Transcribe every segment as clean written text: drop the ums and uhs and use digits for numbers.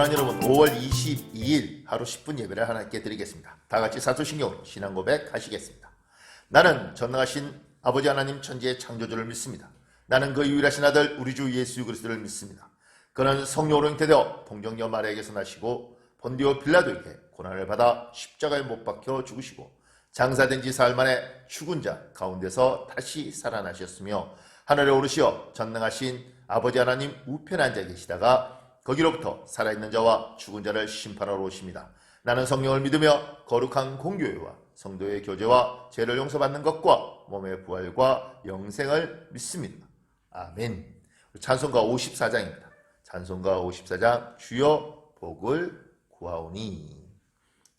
사랑하는 여러분, 5월 22일 하루 10분 예배를 하나님께 드리겠습니다. 다 같이 사도신경으로 신앙 고백 하시겠습니다. 나는 전능하신 아버지 하나님 천지의 창조주를 믿습니다. 나는 그 유일하신 아들 우리 주 예수 그리스도를 믿습니다. 그는 성령으로 잉태되어 동정녀 마리아에게서 나시고 본디오 빌라도에게 고난을 받아 십자가에 못 박혀 죽으시고 장사된 지 사흘 만에 죽은 자 가운데서 다시 살아나셨으며 하늘에 오르시어 전능하신 아버지 하나님 우편에 앉아 계시다가 거기로부터 살아있는 자와 죽은 자를 심판하러 오십니다. 나는 성령을 믿으며 거룩한 공교회와 성도의 교제와 죄를 용서받는 것과 몸의 부활과 영생을 믿습니다. 아멘. 찬송가 54장입니다. 찬송가 54장 주여 복을 구하오니.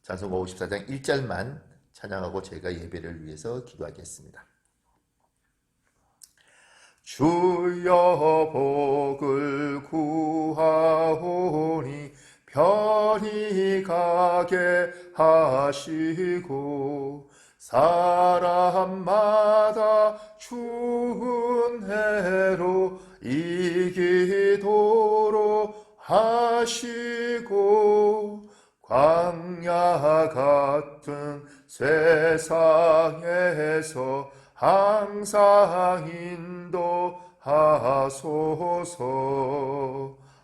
찬송가 54장 1절만 찬양하고 제가 예배를 위해서 기도하겠습니다. 주여 복을 구하오니 편히 가게 하시고 사람마다 추운 해로 이기도록 하시고 광야 같은 세상에서 항상 인도하소서.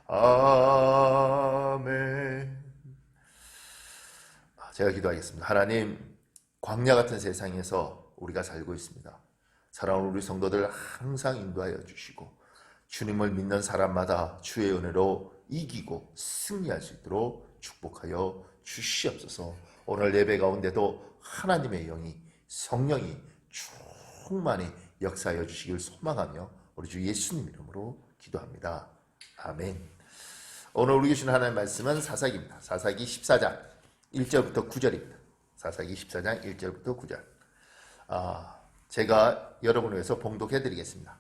아멘. 제가 기도하겠습니다. 하나님, 광야 같은 세상에서 우리가 살고 있습니다. 사랑하는 우리 성도들 항상 인도하여 주시고 주님을 믿는 사람마다 주의 은혜로 이기고 승리할 수 있도록 축복하여 주시옵소서. 오늘 예배 가운데도 하나님의 영이 성령이 충만히 역사하여 주시길 소망하며 우리 주 예수님 이름으로 기도합니다. 아멘. 오늘 우리 주신 하나님의 말씀은 사사기입니다. 사사기 14장 1절부터 9절입니다. 사사기 14장 1절부터 9절. 제가 여러분을 위해서 봉독해 드리겠습니다.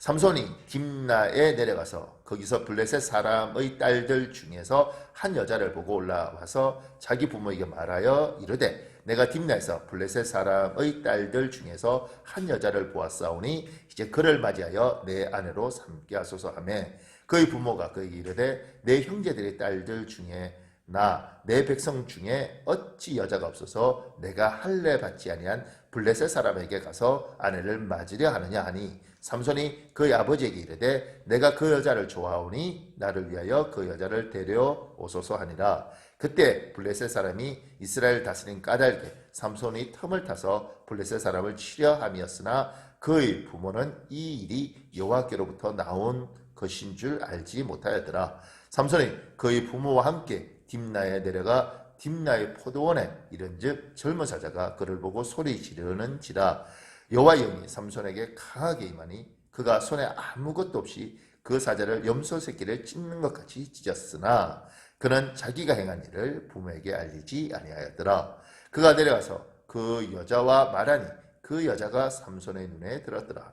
삼손이 딥나에 내려가서 거기서 블레셋 사람의 딸들 중에서 한 여자를 보고 올라와서 자기 부모에게 말하여 이르되 내가 딥나에서 블레셋 사람의 딸들 중에서 한 여자를 보았사오니 이제 그를 맞이하여 내 아내로 삼게 하소서 하며 그의 부모가 그에게 이르되 내 형제들의 딸들 중에 나 내 백성 중에 어찌 여자가 없어서 내가 할례 받지 아니한 블레셋 사람에게 가서 아내를 맞으려 하느냐 하니 삼손이 그의 아버지에게 이르되 내가 그 여자를 좋아하오니 나를 위하여 그 여자를 데려오소서 하니라. 그때 블레셋 사람이 이스라엘 다스린 까닭에 삼손이 틈을 타서 블레셋 사람을 치려 함이었으나 그의 부모는 이 일이 여호와께로부터 나온 것인 줄 알지 못하였더라. 삼손이 그의 부모와 함께 딥나에 내려가 딥나의 포도원에 이른즉 젊은 사자가 그를 보고 소리 지르는지라. 여호와의 영이 삼손에게 강하게 임하니 그가 손에 아무것도 없이 그 사자를 염소 새끼를 찢는 것 같이 찢었으나 그는 자기가 행한 일을 부모에게 알리지 아니하였더라. 그가 내려가서 그 여자와 말하니 그 여자가 삼손의 눈에 들었더라.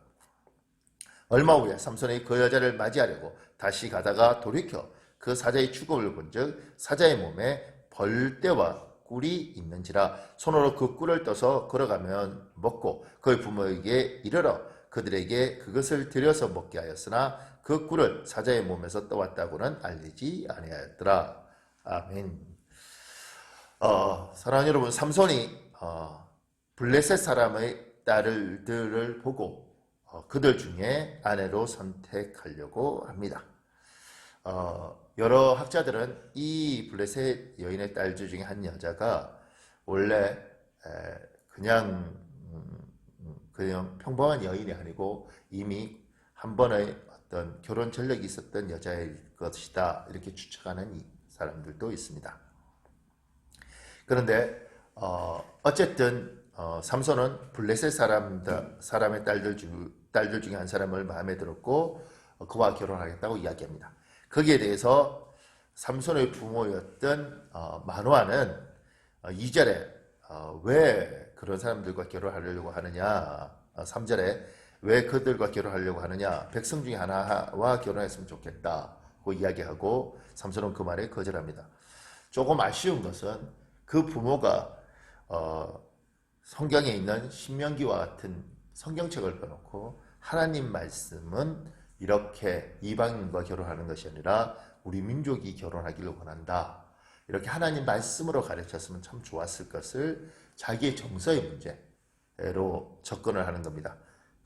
얼마 후에 삼손이 그 여자를 맞이하려고 다시 가다가 돌이켜 그 사자의 죽음을 본즉 사자의 몸에 벌떼와 꿀이 있는지라. 손으로 그 꿀을 떠서 걸어가면 먹고 그의 부모에게 이르러 그들에게 그것을 들여서 먹게 하였으나 그 꿀을 사자의 몸에서 떠왔다고는 알리지 아니하였더라. 아멘. 사랑하는 여러분, 삼손이 블레셋 사람의 딸들을 보고 그들 중에 아내로 선택하려고 합니다. 여러 학자들은 이 블레셋 여인의 딸들 중에 한 여자가 원래 그냥 평범한 여인이 아니고 이미 한 번의 어떤 결혼 전력이 있었던 여자일 것이다, 이렇게 추측하는 사람들도 있습니다. 그런데 어쨌든 삼손은 블레셋 사람의 딸들 중에 한 사람을 마음에 들었고 그와 결혼하겠다고 이야기합니다. 거기에 대해서 삼손의 부모였던 마노아는 2절에 왜 그런 사람들과 결혼하려고 하느냐, 3절에 왜 그들과 결혼하려고 하느냐, 백성 중에 하나와 결혼했으면 좋겠다고 이야기하고 삼손은 그 말에 거절합니다. 조금 아쉬운 것은 그 부모가 성경에 있는 신명기와 같은 성경책을 빼놓고 하나님 말씀은 이렇게 이방인과 결혼하는 것이 아니라 우리 민족이 결혼하기를 원한다. 이렇게 하나님 말씀으로 가르쳤으면 참 좋았을 것을 자기의 정서의 문제로 접근을 하는 겁니다.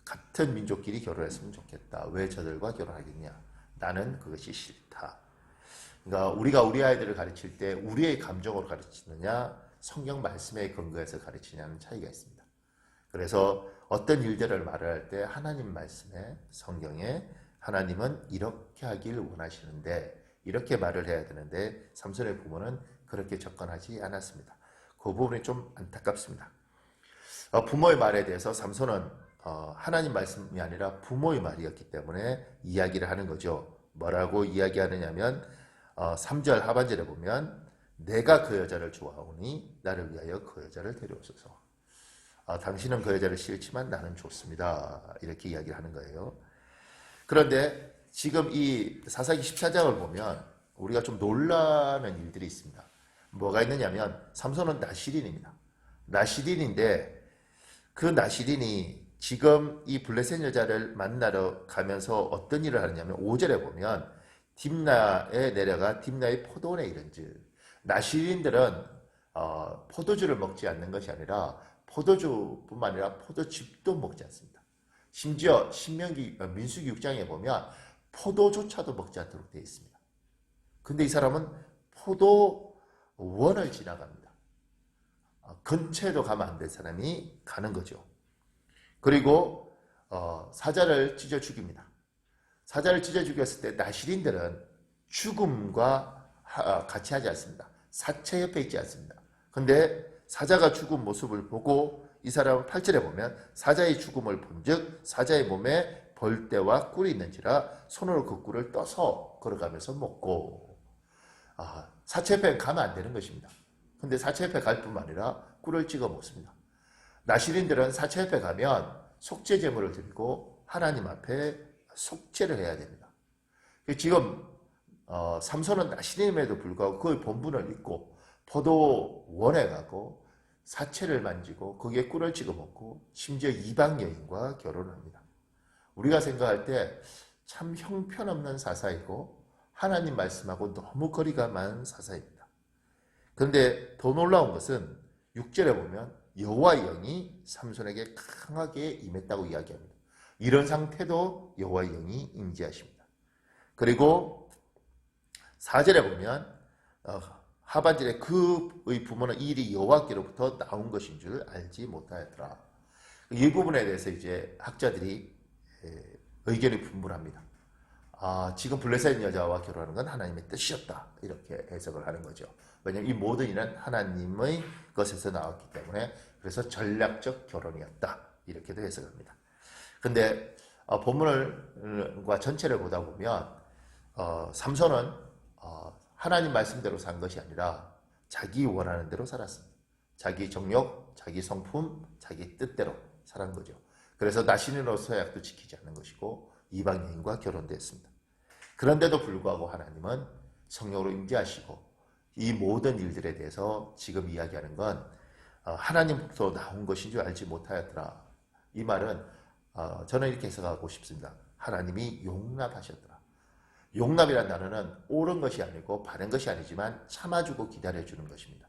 같은 민족끼리 결혼했으면 좋겠다. 왜 저들과 결혼하겠냐? 나는 그것이 싫다. 그러니까 우리가 우리 아이들을 가르칠 때 우리의 감정으로 가르치느냐, 성경 말씀에 근거해서 가르치냐는 차이가 있습니다. 그래서 어떤 일들을 말을 할 때 하나님 말씀에, 성경에 하나님은 이렇게 하길 원하시는데 이렇게 말을 해야 되는데 삼손의 부모는 그렇게 접근하지 않았습니다. 그 부분이 좀 안타깝습니다. 부모의 말에 대해서 삼손은 하나님 말씀이 아니라 부모의 말이었기 때문에 이야기를 하는 거죠. 뭐라고 이야기하느냐면 3절 하반절에 보면 내가 그 여자를 좋아하오니 나를 위하여 그 여자를 데려오소서. 당신은 그 여자를 싫지만 나는 좋습니다. 이렇게 이야기를 하는 거예요. 그런데 지금 이 사사기 14장을 보면 우리가 좀 놀라는 일들이 있습니다. 뭐가 있느냐면 삼손은 나시린입니다. 나시린인데 그 나시린이 지금 이 블레셋 여자를 만나러 가면서 어떤 일을 하느냐면 5절에 보면 딥나에 내려가 딥나의 포도원에 이른즉 나시린들은 포도주를 먹지 않는 것이 아니라 포도주뿐만 아니라 포도즙도 먹지 않습니다. 심지어 민수기 6장에 보면 포도조차도 먹지 않도록 되어 있습니다. 근데 이 사람은 포도원을 지나갑니다. 근처에도 가면 안 될 사람이 가는 거죠. 그리고 사자를 찢어 죽입니다. 사자를 찢어 죽였을 때 나시린들은 죽음과 같이 하지 않습니다. 사체 옆에 있지 않습니다. 근데 사자가 죽은 모습을 보고 이 사람은 8절에 보면 사자의 죽음을 본즉 사자의 몸에 벌떼와 꿀이 있는지라 손으로 그 꿀을 떠서 걸어가면서 먹고 사체 옆에 가면 안 되는 것입니다. 근데 사체 옆에 갈 뿐만 아니라 꿀을 찍어 먹습니다. 나시린들은 사체 옆에 가면 속죄 제물을 드리고 하나님 앞에 속죄를 해야 됩니다. 지금 삼손은 나시린임에도 불구하고 그의 본분을 잊고 포도원에 가고 사체를 만지고 거기에 꿀을 찍어 먹고 심지어 이방 여인과 결혼을 합니다. 우리가 생각할 때 참 형편없는 사사이고 하나님 말씀하고 너무 거리가 많은 사사입니다. 그런데 더 놀라운 것은 6절에 보면 여호와의 영이 삼손에게 강하게 임했다고 이야기합니다. 이런 상태도 여호와의 영이 임재하십니다. 그리고 4절에 보면 하반절에 그의 부모는 이 일이 여호와께로부터 나온 것인 줄 알지 못하였더라. 이 부분에 대해서 이제 학자들이 의견이 분분합니다. 지금 블레셋 여자와 결혼하는 건 하나님의 뜻이었다. 이렇게 해석을 하는 거죠. 왜냐하면 이 모든 일은 하나님의 것에서 나왔기 때문에 그래서 전략적 결혼이었다. 이렇게도 해석합니다. 근데 본문과 전체를 보다 보면 삼손은 하나님 말씀대로 산 것이 아니라 자기 원하는 대로 살았습니다. 자기 정욕, 자기 성품, 자기 뜻대로 살은 거죠. 그래서 나시린으로서 약도 지키지 않는 것이고 이방 여인과 결혼됐습니다. 그런데도 불구하고 하나님은 성령으로 임재하시고 이 모든 일들에 대해서 지금 이야기하는 건 하나님부터 나온 것인 줄 알지 못하였더라. 이 말은 저는 이렇게 해석하고 싶습니다. 하나님이 용납하셨더라. 용납이란 단어는 옳은 것이 아니고 바른 것이 아니지만 참아주고 기다려주는 것입니다.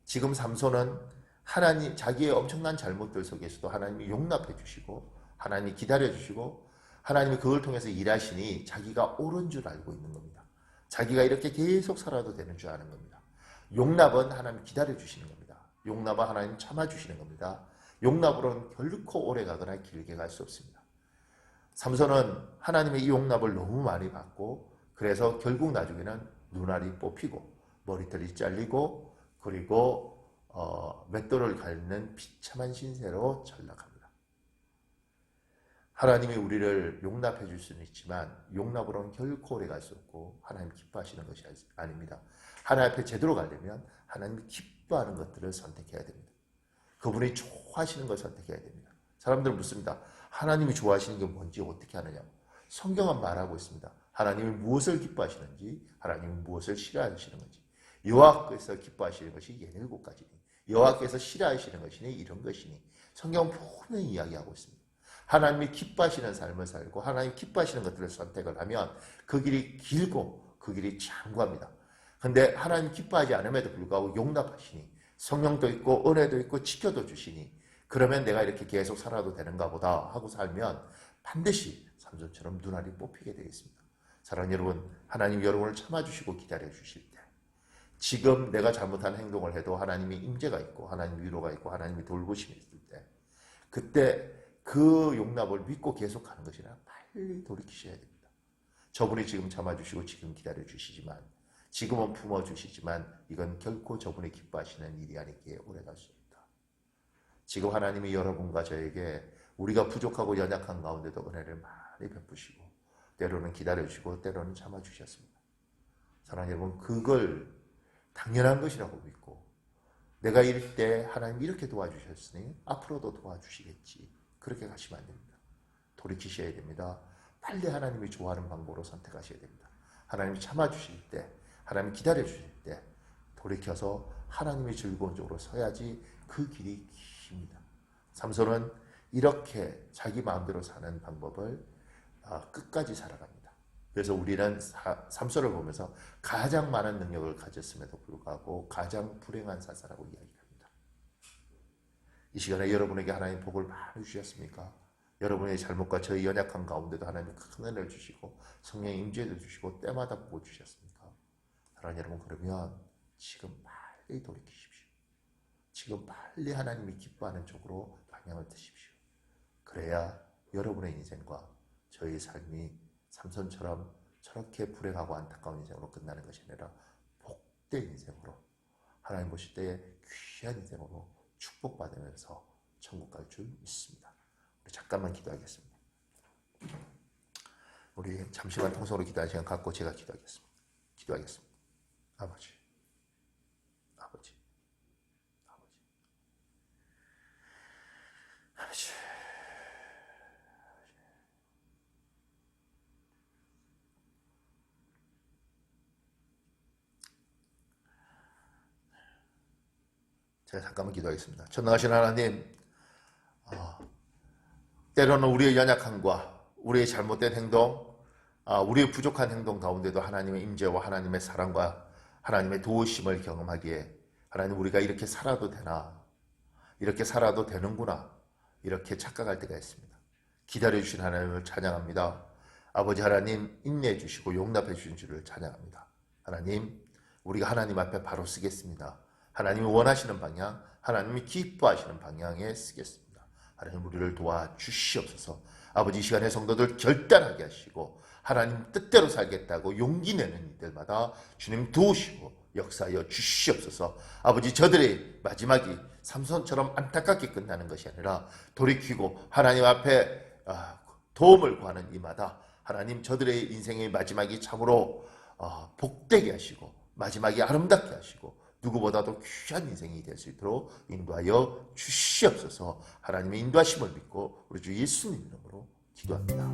지금 삼손은 하나님 자기의 엄청난 잘못들 속에서도 하나님이 용납해 주시고 하나님이 기다려 주시고 하나님이 그걸 통해서 일하시니 자기가 옳은 줄 알고 있는 겁니다. 자기가 이렇게 계속 살아도 되는 줄 아는 겁니다. 용납은 하나님 기다려 주시는 겁니다. 용납은 하나님 참아 주시는 겁니다. 용납으로는 결코 오래 가거나 길게 갈 수 없습니다. 삼손은 하나님의 이 용납을 너무 많이 받고 그래서 결국 나중에는 눈알이 뽑히고 머리털이 잘리고 그리고 맷돌을 갈는 비참한 신세로 전락합니다. 하나님이 우리를 용납해 줄 수는 있지만 용납으로는 결코 오래 갈 수 없고 하나님 기뻐하시는 것이 아닙니다. 하나님 앞에 제대로 가려면 하나님이 기뻐하는 것들을 선택해야 됩니다. 그분이 좋아하시는 걸 선택해야 됩니다. 사람들은 묻습니다. 하나님이 좋아하시는 게 뭔지 어떻게 하느냐고. 성경은 말하고 있습니다. 하나님이 무엇을 기뻐하시는지, 하나님이 무엇을 싫어하시는 건지. 여호와께서 기뻐하시는 것이 얘네 7가지니, 여호와께서 싫어하시는 것이니 이런 것이니 성경은 분명히 이야기하고 있습니다. 하나님이 기뻐하시는 삶을 살고 하나님 기뻐하시는 것들을 선택을 하면 그 길이 길고 그 길이 장구합니다. 근데 하나님 기뻐하지 않음에도 불구하고 용납하시니 성령도 있고 은혜도 있고 지켜도 주시니 그러면 내가 이렇게 계속 살아도 되는가 보다 하고 살면 반드시 삼손처럼 눈알이 뽑히게 되겠습니다. 사랑하는 여러분, 하나님 여러분을 참아주시고 기다려주실 때 지금 내가 잘못한 행동을 해도 하나님이 임재가 있고 하나님 위로가 있고 하나님이 돌보심이 있을 때 그때 그 용납을 믿고 계속하는 것이 아니라 빨리 돌이키셔야 됩니다. 저분이 지금 참아주시고 지금 기다려주시지만 지금은 품어주시지만 이건 결코 저분이 기뻐하시는 일이 아니기에 오래갈 수 있다. 지금 하나님이 여러분과 저에게 우리가 부족하고 연약한 가운데도 은혜를 많이 베푸시고 때로는 기다려주시고 때로는 참아주셨습니다. 사랑하는 여러분, 그걸 당연한 것이라고 믿고 내가 이럴 때 하나님이 이렇게 도와주셨으니 앞으로도 도와주시겠지. 그렇게 가시면 안 됩니다. 돌이키셔야 됩니다. 빨리 하나님이 좋아하는 방법으로 선택하셔야 됩니다. 하나님이 참아주실 때, 하나님이 기다려주실 때 돌이켜서 하나님이 즐거운 쪽으로 서야지 그 길이 깁니다. 삼손은 이렇게 자기 마음대로 사는 방법을 끝까지 살아갑니다. 그래서 우리는 삼손을 보면서 가장 많은 능력을 가졌음에도 불구하고 가장 불행한 사사라고 이야기합니다. 이 시간에 여러분에게 하나님 복을 많이 주셨습니까? 여러분의 잘못과 저희 연약한 가운데도 하나님 큰 은혜를 주시고 성령의 임재도 주시고 때마다 복을 주셨습니까? 사랑하는 여러분, 그러면 지금 빨리 돌이키십시오. 지금 빨리 하나님이 기뻐하는 쪽으로 방향을 드십시오. 그래야 여러분의 인생과 저희 삶이 삼손처럼 저렇게 불행하고 안타까운 인생으로 끝나는 것이 아니라 복된 인생으로 하나님 보실 때에 귀한 인생으로 축복받으면서 천국 갈 줄 믿습니다. 우리 잠깐만 기도하겠습니다. 우리 잠시만 통성으로 기도할 시간 갖고 제가 기도하겠습니다. 아버지, 아버지, 아버지, 아버지. 제가 잠깐만 기도하겠습니다. 전능하신 하나님, 때로는 우리의 연약함과 우리의 잘못된 행동, 우리의 부족한 행동 가운데도 하나님의 임재와 하나님의 사랑과 하나님의 도우심을 경험하기에 하나님, 우리가 이렇게 살아도 되나, 이렇게 살아도 되는구나, 이렇게 착각할 때가 있습니다. 기다려주신 하나님을 찬양합니다. 아버지 하나님, 인내해 주시고 용납해 주신 줄을 찬양합니다. 하나님, 우리가 하나님 앞에 바로 쓰겠습니다. 하나님이 원하시는 방향, 하나님이 기뻐하시는 방향에 쓰겠습니다. 하나님, 우리를 도와주시옵소서. 아버지, 이 시간에 성도들 결단하게 하시고 하나님 뜻대로 살겠다고 용기 내는 이들마다 주님 도우시고 역사하여 주시옵소서. 아버지, 저들의 마지막이 삼손처럼 안타깝게 끝나는 것이 아니라 돌이키고 하나님 앞에 도움을 구하는 이마다 하나님, 저들의 인생의 마지막이 참으로 복되게 하시고 마지막이 아름답게 하시고 누구보다도 귀한 인생이 될 수 있도록 인도하여 주시옵소서. 하나님의 인도하심을 믿고 우리 주 예수님 이름으로 기도합니다.